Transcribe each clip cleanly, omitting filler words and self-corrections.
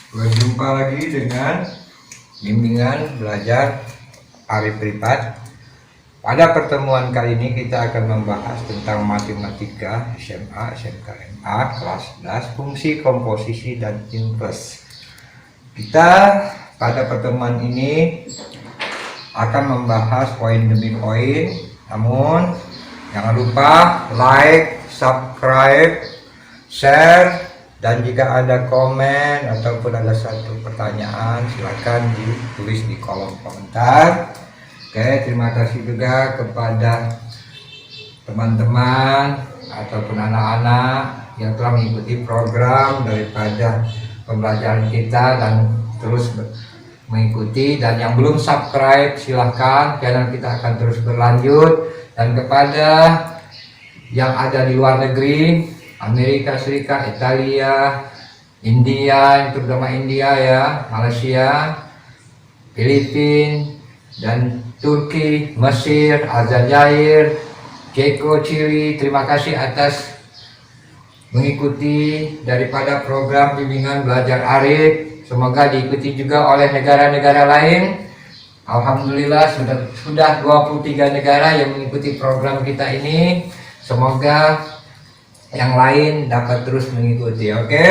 Berjumpa lagi dengan bimbingan belajar Arif Pripat. Pada pertemuan kali ini kita akan membahas tentang matematika SMA, SMK, MA, kelas 11, fungsi, komposisi, dan inverse. Kita pada pertemuan ini akan membahas poin demi poin, namun jangan lupa like, subscribe, share, dan jika ada komen ataupun ada satu pertanyaan silakan ditulis di kolom komentar. Oke, terima kasih juga kepada teman-teman ataupun anak-anak yang telah mengikuti program daripada pembelajaran kita dan terus mengikuti, dan yang belum subscribe silahkan, channel kita akan terus berlanjut. Dan kepada yang ada di luar negeri, Amerika Serikat, Italia, India, terutama India ya, Malaysia, Filipina, dan Turki, Mesir, Aljazair, Ceko, Chili, terima kasih atas mengikuti daripada program bimbingan belajar Arif. Semoga diikuti juga oleh negara-negara lain. Alhamdulillah sudah 23 negara yang mengikuti program kita ini. Semoga yang lain dapat terus mengikuti. Oke,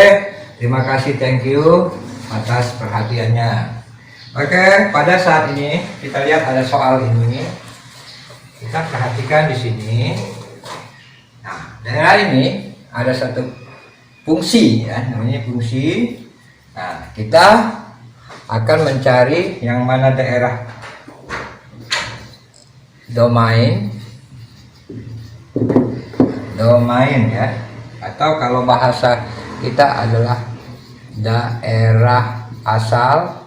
terima kasih, thank you atas perhatiannya. Oke, pada saat ini kita lihat ada soal ini. Kita perhatikan di sini. Nah, daerah ini ada satu fungsi ya, namanya fungsi. Nah, kita akan mencari yang mana daerah domain ya, atau kalau bahasa kita adalah daerah asal.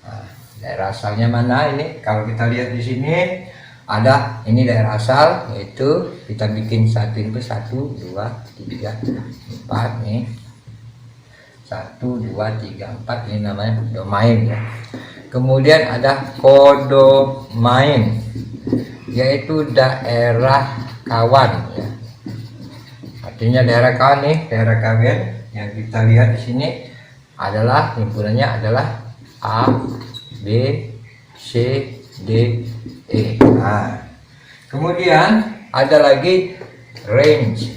Nah, daerah asalnya mana ini? Kalau kita lihat di sini ada ini daerah asal, yaitu kita bikin satu ini 1 2 3 4 nih. 1 2 3 4 ini namanya domain ya. Kemudian ada kodomain, yaitu daerah kawan ya. Artinya daerah kawan nih, daerah kawan yang kita lihat di sini adalah himpunannya adalah A, B, C, D, E. Nah, kemudian ada lagi range,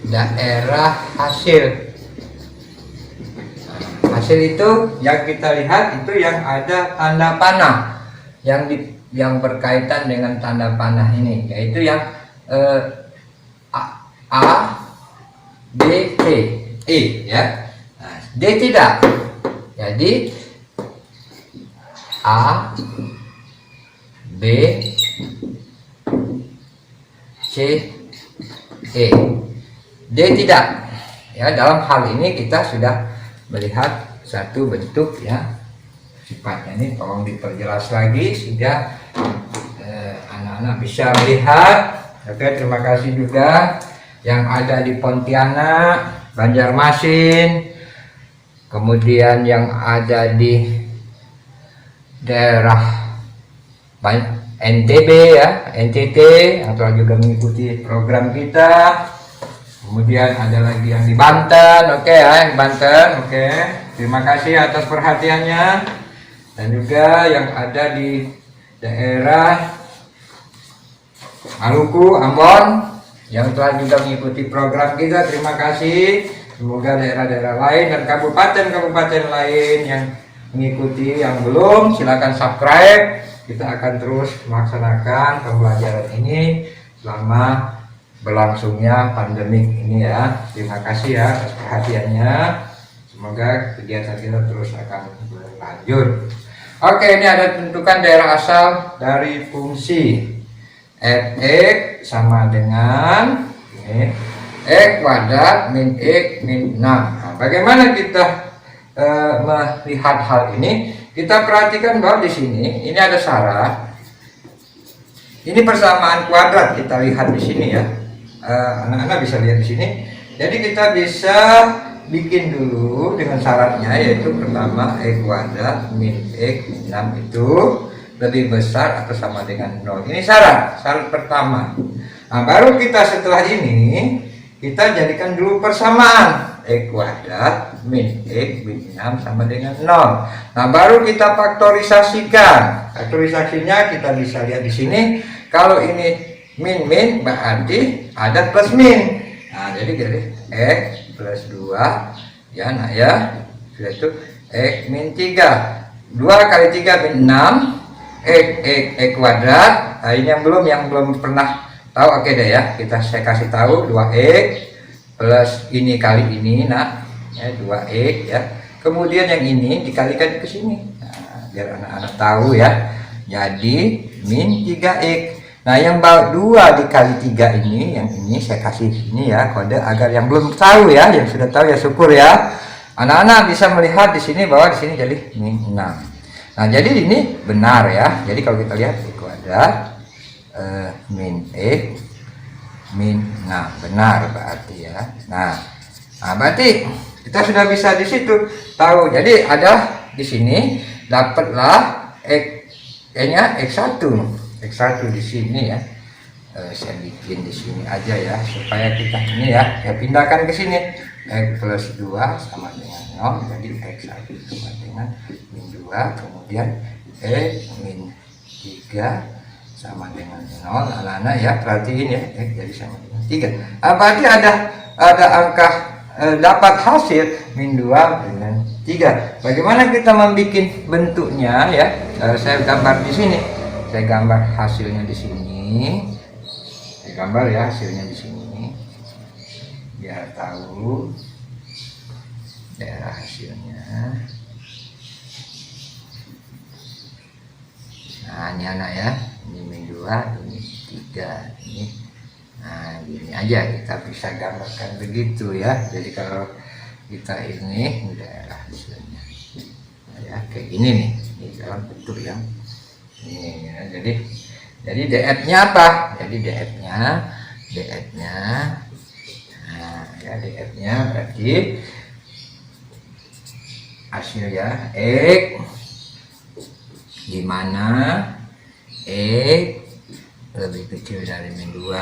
daerah hasil. Hasil itu yang kita lihat itu yang ada tanda panah, yang berkaitan dengan tanda panah ini, yaitu yang A, B, C, E ya. Nah, D tidak. Jadi A, B, C, E. D tidak. Ya, dalam hal ini kita sudah melihat satu bentuk ya sifatnya ini, tolong diperjelas lagi sehingga anak-anak bisa melihat. Oke, terima kasih juga yang ada di Pontianak, Banjarmasin, kemudian yang ada di daerah NTB ya, NTT, atau juga mengikuti program kita. Kemudian ada lagi yang di Banten, oke ya, yang Banten, oke. Terima kasih atas perhatiannya. Dan juga yang ada di daerah Maluku, Ambon, yang telah juga mengikuti program kita, terima kasih. Semoga daerah-daerah lain dan kabupaten-kabupaten lain yang mengikuti, yang belum, silakan subscribe. Kita akan terus melaksanakan pembelajaran ini selama berlangsungnya pandemik ini ya. Terima kasih ya atas perhatiannya. Semoga kegiatan kita terus akan berlanjut. Oke, ini ada tentukan daerah asal dari fungsi fx sama dengan ini, x kuadrat min x min 6. Nah, bagaimana kita melihat hal ini? Kita perhatikan bahwa di sini ini ada syarat. Ini persamaan kuadrat, kita lihat di sini ya. Anak-anak bisa lihat di sini. Jadi kita bisa bikin dulu dengan syaratnya, yaitu pertama x kuadrat min x min 6 itu lebih besar atau sama dengan 0. Ini syarat pertama. Nah, baru kita setelah ini kita jadikan dulu persamaan. X kuadrat min X min 6 sama dengan 0. Nah, baru kita faktorisasikan. Faktorisasinya kita bisa lihat di sini. Kalau ini min berarti ada plus min. Nah, jadi X plus 2 ya, nah ya, yaitu X min 3. 2 kali 3 min 6. X kuadrat. Nah, ini yang belum pernah tahu, oke deh ya, saya kasih tahu 2x plus ini kali ini, nah ya 2x ya, kemudian yang ini dikalikan ke sini, nah, biar anak-anak tahu ya, jadi min 3x. Nah, yang 2 dikali 3 ini, yang ini saya kasih ini ya kode, agar yang belum tahu ya, yang sudah tahu ya syukur ya, anak-anak bisa melihat di sini bahwa di sini jadi min 6. Nah, jadi ini benar ya. Jadi kalau kita lihat X kuadrat min X min 6 benar berarti ya. Nah, berarti kita sudah bisa di situ tahu. Jadi ada di sini dapatlah X-nya X1 di sini ya. Saya bikin di sini aja ya supaya kita ini ya, saya pindahkan ke sini. X plus 2 sama dengan 0, jadi X1 sama dengan min 2, kemudian X min 3 sama dengan 0. Anak-anak ya perhatiin ya, X jadi sama dengan 3. Berarti ada angka dapat hasil min 2 dengan 3. Bagaimana kita membuat bentuknya ya? Saya gambar di sini. Saya gambar hasilnya di sini. Saya gambar ya hasilnya di sini. Biar tahu daerah hasilnya. Nah, ini anak ya, ini min 2, ini 3, ini. Nah, gini aja kita bisa gambarkan begitu ya. Jadi kalau kita ini daerah hasilnya, nah, ya kayak gini nih, ini dalam bentuk yang ini ya. Jadi DF-nya apa? Jadi DF-nya nah ya, DF-nya berarti hasil ya X di mana X lebih kecil dari min 2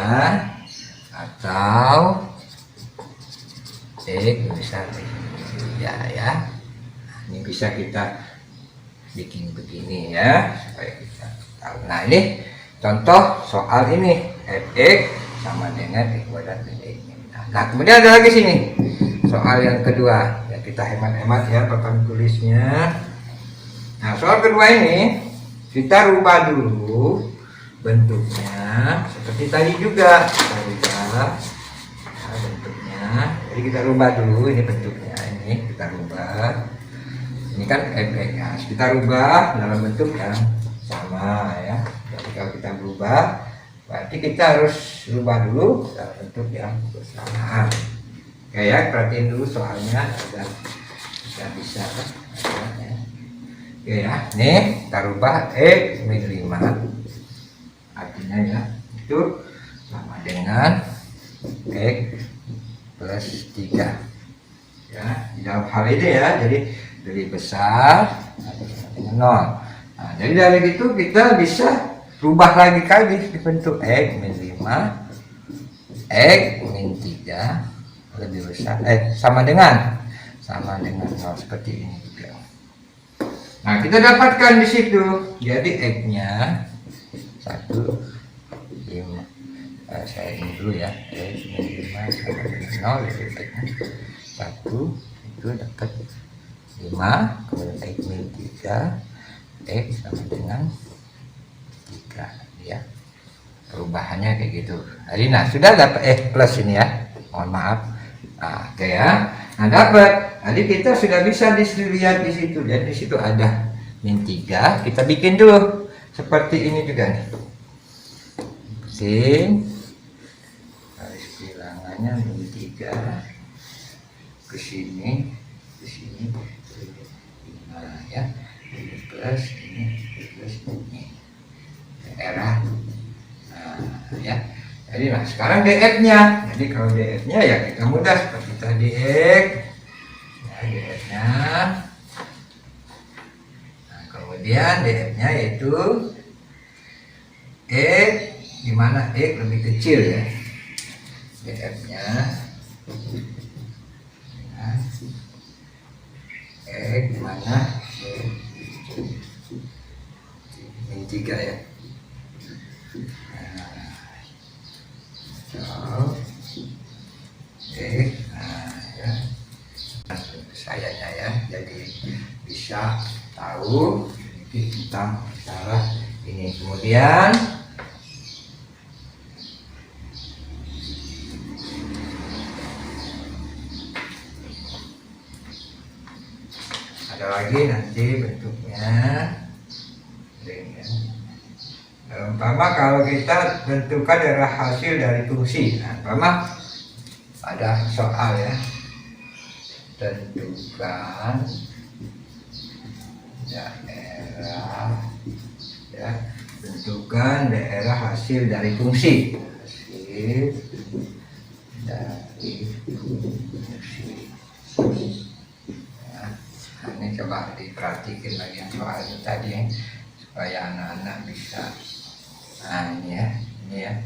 atau X besar dari min 3 ya. Nah, ini bisa kita bikin begini ya supaya kita tahu. Nah, ini contoh soal ini, Fx sama dengan X kuadrat min X. Nah, kemudian ada lagi sini soal yang kedua ya, kita hemat-hemat ya papan tulisnya. Nah, soal kedua ini kita rubah dulu bentuknya seperti tadi juga, kita rubah bentuknya. Jadi kita rubah dulu ini bentuknya, ini kita rubah, ini kan Fx ya, kita rubah dalam bentuk yang sama ya. Jadi kalau kita berubah berarti kita harus rubah dulu dalam bentuk yang bersamaan. Oke ya, perhatiin dulu soalnya agar kita bisa ya. Oke ya, nih kita rubah X min 5 artinya ya itu sama dengan X plus 3 ya, di dalam hal ini ya, jadi lebih besar dengan 0. Nah, jadi dari itu kita bisa rubah lagi di bentuk X min 5 X min 3 lebih besar sama dengan 0 seperti ini juga. Nah, kita dapatkan di situ jadi X-nya 1 5, saya ini dulu ya, X min 5 sama dengan 0, jadi X-nya 1 itu dapat 5, kemudian X min 3 X sama dengan 3 ya, perubahannya kayak gitu. Jadi nah sudah dapat plus ini ya, mohon maaf. Nah, oke ya, nah dapat. Jadi kita sudah bisa dilihat di situ. Jadi di situ ada min 3, kita bikin dulu seperti ini juga nih. Bikin garis bilangannya min 3 ke sini, nah ya, ini plus ini daerah. Nah, ya. Jadi nah sekarang DF-nya. Jadi kalau DF-nya ya kita mudah seperti tadi X. Ya, DF-nya. Nah, kemudian DF-nya yaitu X di mana X lebih kecil ya. DF-nya Nah, gimana? Ini 3 ya. Nah, ya. Sayanya ya, jadi bisa tahu tentang masalah ini. Kemudian ada lagi nanti bentuknya ring ya. Umpama kalau kita tentukan adalah hasil dari fungsi. Nah, umpama ada soal ya, tentukan daerah ya, tentukan daerah hasil dari fungsi, hasil dari fungsi ya. Nah, ini coba diperhatikan lagi yang soal itu tadi ya, supaya anak-anak bisa. Nah ini ya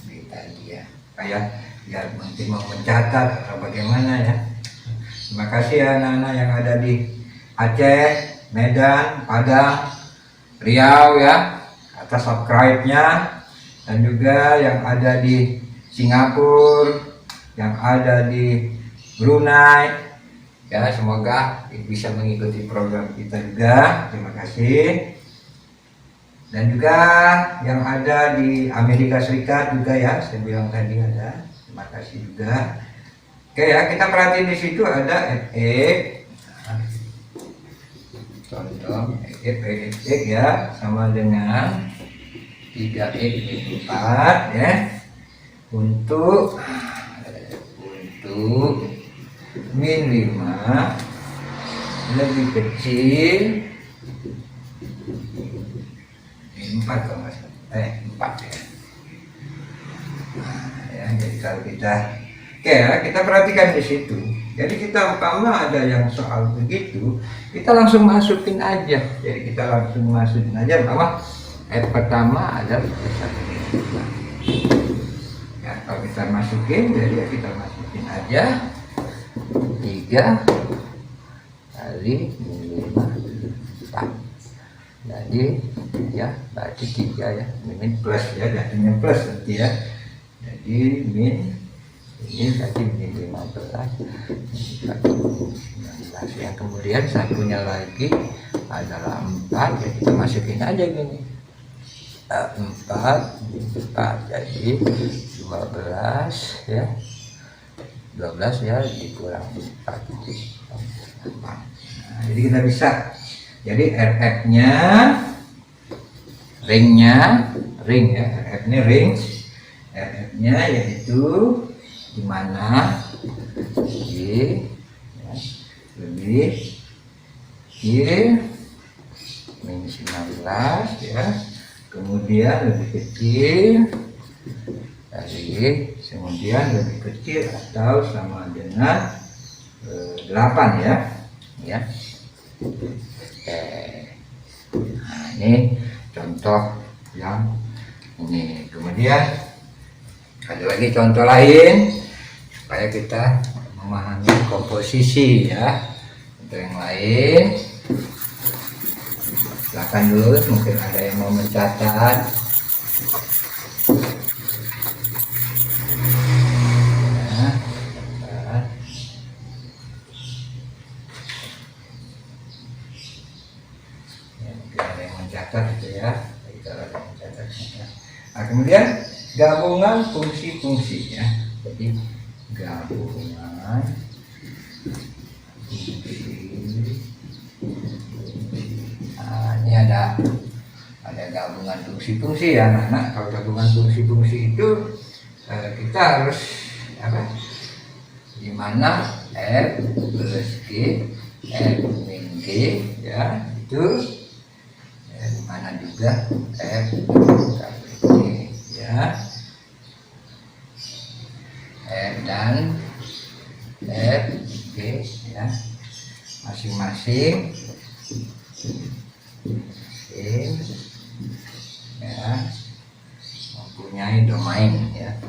di tadi ya, kayak biar nanti mau mencatat atau bagaimana ya. Terima kasih ya anak-anak yang ada di Aceh, Medan, Padang, Riau ya, atas subscribe-nya, dan juga yang ada di Singapura, yang ada di Brunei ya, semoga bisa mengikuti program kita juga. Terima kasih. Dan juga yang ada di Amerika Serikat juga ya, saya bilang tadi ada. Terima kasih juga. Oke ya, kita perhatiin di situ ada contoh x ya, sama dengan 3x min 4 ya, untuk min 5 lebih kecil 4 kalau nggak salah, 4 ya. Nah, ya, jadi kalau kita kita perhatikan di situ. Jadi kita umpama ada yang soal begitu, kita langsung masukin aja. Jadi kita langsung masukin aja umpama pertama ada satu ya, kalau kita masukin, jadi ya kita masukin aja 3 kali 5 4. Jadi ya berarti 3 ya, min plus ya, jadinya plus nanti ya. Jadi min ini tadi min 15 yang kemudian satunya lagi adalah 4 ya, kita masukin aja gini 4 jadi 12 ya, 12 ya dikurang 4. Nah, jadi kita bisa, jadi RF-nya ring ya, RF-nya ring, RF-nya yaitu dimana Y ya, lebih Y min 19 ya, kemudian lebih kecil dari, kemudian lebih kecil atau sama dengan 8 ya. Nah, ini contoh yang ini. Kemudian ada lagi contoh lain supaya kita memahami komposisi ya. Untuk yang lain silakan dulu, mungkin ada yang mau mencatat. Gitu ya, nah, kemudian gabungan fungsi-fungsi ya, jadi gabungan fungsi. Nah, ini ada gabungan fungsi-fungsi ya anak-anak. Kalau gabungan fungsi-fungsi itu kita harus apa? Dimana F plus G, F min G ya, itu mana juga F kali G ya, F dan F G ya, masing-masing ya mempunyai domain ya,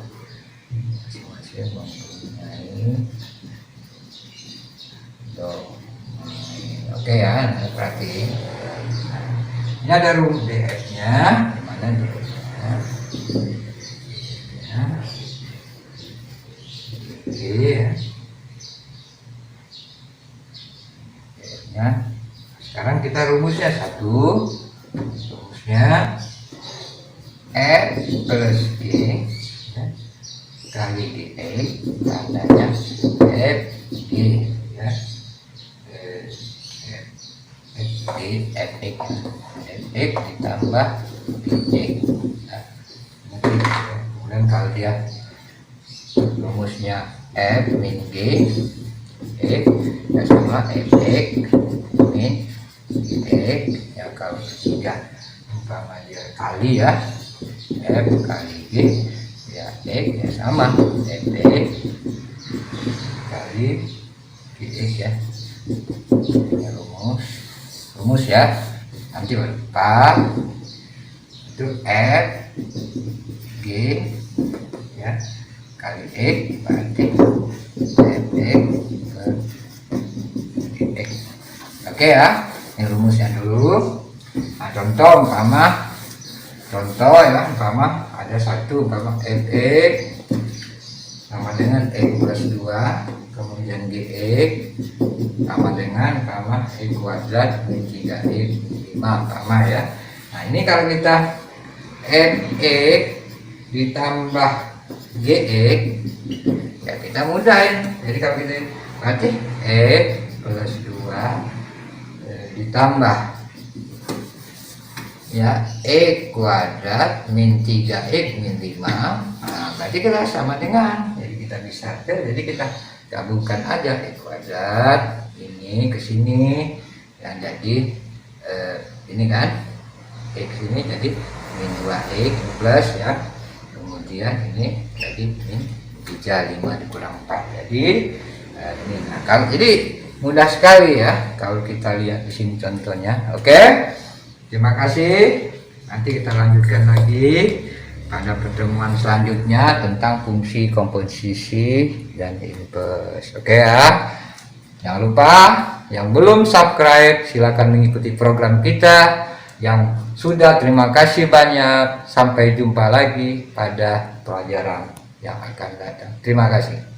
masing-masing mempunyai Nah, ini tuh. Oke ya, nah, perhatiin. Ini ada rumus DF-nya, dimana DF-nya? Ya. Oke ya. DF-nya. Sekarang kita rumusnya satu. Rumusnya F plus G ya, kali DX tandanya FG ya. Fx ditambah dx. Nah, kemudian kalau dia rumusnya f min g x ya sama fx min dx ya. Kalau ketiga umpama dia kali ya, f kali g ya x ya sama fx kali gx ya. Ini rumus ya, nanti lupa itu f g ya kali x berarti fx per dx. Oke ya, ini rumusnya dulu. Nah, contoh ya, umpama ada satu umpama fx sama dengan x plus 2, kemudian gx sama dengan umpama x kuadrat min 3x 5 umpama ya. Nah, ini kalau kita fx ditambah gx ya kita mudahin. Jadi kalau kita berarti x plus 2 ditambah ya x kuadrat min 3x min 5. Nah, berarti kita sama dengan, jadi kita bisa jadi kita gabungkan aja x kuadrat ini ke sini yang jadi ini kan x ini jadi min 2x plus ya, kemudian ini jadi min 3, 5 dikurang 4 jadi ini. Nah, kalau jadi mudah sekali ya kalau kita lihat di sini contohnya. Oke, terima kasih. Nanti kita lanjutkan lagi pada pertemuan selanjutnya tentang fungsi komposisi dan inverse. Oke ya. Jangan lupa yang belum subscribe silakan mengikuti program kita. Yang sudah, terima kasih banyak. Sampai jumpa lagi pada pelajaran yang akan datang. Terima kasih.